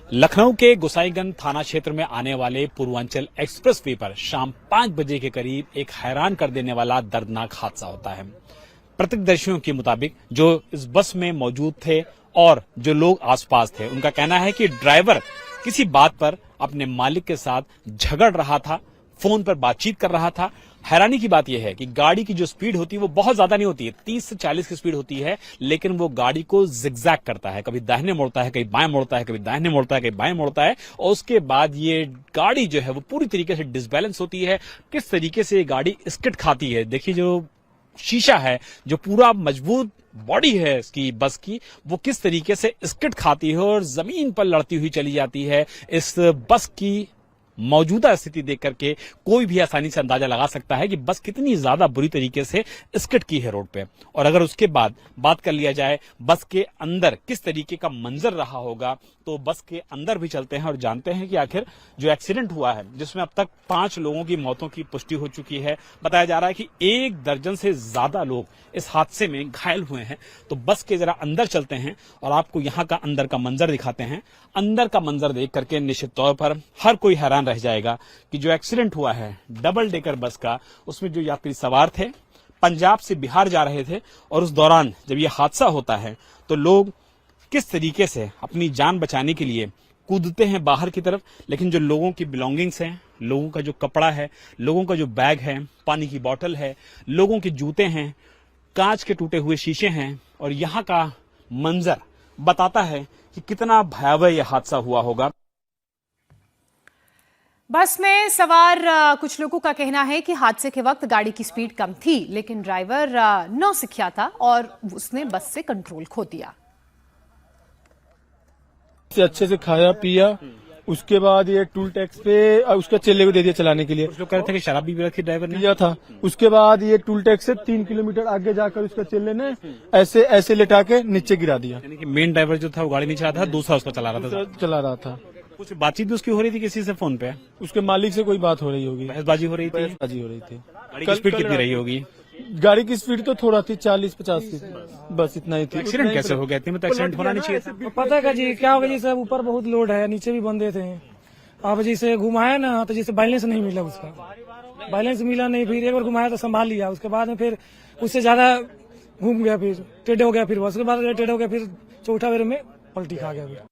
लखनऊ के गोसाईगंज थाना क्षेत्र में आने वाले पूर्वांचल एक्सप्रेसवे पर शाम 5 बजे के करीब एक हैरान कर देने वाला दर्दनाक हादसा होता है। प्रत्यक्षदर्शियों के मुताबिक जो इस बस में मौजूद थे और जो लोग आसपास थे, उनका कहना है कि ड्राइवर किसी बात पर अपने मालिक के साथ झगड़ रहा था, फोन पर बातचीत कर रहा था। हैरानी की बात यह है कि गाड़ी की जो स्पीड होती है वो बहुत ज्यादा नहीं होती है, 30 से 40 की स्पीड होती है, लेकिन वो गाड़ी को जिगजैग करता है, कभी दाहिने मोड़ता है, कभी बाएं मोड़ता है, कभी दाहिने मोड़ता है, कभी बाएं मोड़ता है। और उसके बाद ये गाड़ी जो है वो पूरी तरीके से डिसबैलेंस होती है। किस तरीके से ये गाड़ी स्किड खाती है, देखिए जो शीशा है, जो पूरा मजबूत बॉडी है इसकी बस की, वो किस तरीके से स्किड खाती है और जमीन पर लड़ती हुई चली जाती है। इस बस की मौजूदा स्थिति देख करके कोई भी आसानी से अंदाजा लगा सकता है कि बस कितनी ज्यादा बुरी तरीके से स्किड की है रोड पे। और अगर उसके बाद बात कर लिया जाए बस के अंदर किस तरीके का मंजर रहा होगा, तो बस के अंदर भी चलते हैं और जानते हैं कि आखिर जो एक्सीडेंट हुआ है, जिसमें अब तक 5 लोगों की मौतों की पुष्टि हो चुकी है, बताया जा रहा है कि 1 दर्जन से ज्यादा लोग इस हादसे में घायल हुए हैं। तो बस के जरा अंदर चलते हैं और आपको यहाँ का अंदर का मंजर दिखाते हैं। अंदर का मंजर देख करके निश्चित तौर पर हर कोई हैरान रह जाएगा कि जो एक्सीडेंट हुआ है डबल डेकर बस का, उसमें जो यात्री सवार थे पंजाब से बिहार जा रहे थे, और उस दौरान जब यह हादसा होता है तो लोग किस तरीके से अपनी जान बचाने के लिए कूदते हैं बाहर की तरफ। लेकिन जो लोगों की बिलोंगिंग्स हैं, लोगों का जो कपड़ा है, लोगों का जो बैग है, पानी की बोतल है, लोगों के जूते हैं, कांच के टूटे हुए शीशे हैं, और यहाँ का मंजर बताता है कि कितना भयावह यह हादसा हुआ होगा। बस में सवार कुछ लोगों का कहना है कि हादसे के वक्त गाड़ी की स्पीड कम थी, लेकिन ड्राइवर नौसिखिया था और उसने बस से कंट्रोल खो दिया। अच्छे से खाया पिया, उसके बाद ये टूल टैक्स पे उसका चेले को दे दिया चलाने के लिए। कुछ लोग कह रहे थे कि शराब भी पी रखी ड्राइवर ने। लिया था। उसके बाद ये टूल टैक्स से 3 किलोमीटर आगे जाकर उसका चेले ने ऐसे लेटा के नीचे गिरा दिया। यानी कि मेन ड्राइवर जो था वो गाड़ी नहीं चला था, दूसरा उसको चला रहा था। कुछ बातचीत भी उसकी हो रही थी किसी से फोन पे? उसके मालिक से कोई बात हो रही होगी, बहसबाजी हो रही थी। गाड़ी की स्पीड कितनी रही होगी? गाड़ी की स्पीड तो थोड़ा थी, 40-50 की, बस इतना ही थी। एक्सीडेंट कैसे हो गया? इतने में तो एक्सीडेंट होना नहीं चाहिए था। पता है जी क्या होगा जी, सब ऊपर बहुत लोड है, नीचे भी बंदे थे। आप जैसे घुमाया ना तो जैसे बैलेंस नहीं मिला, उसका बैलेंस मिला नहीं, फिर एक बार घुमाया तो संभाल लिया, उसके बाद में फिर उससे ज्यादा घूम गया, फिर टेढ़े हो गया, फिर उसके बाद टेढ़े हो गया, फिर चौथा बेर में पलटी खा गया।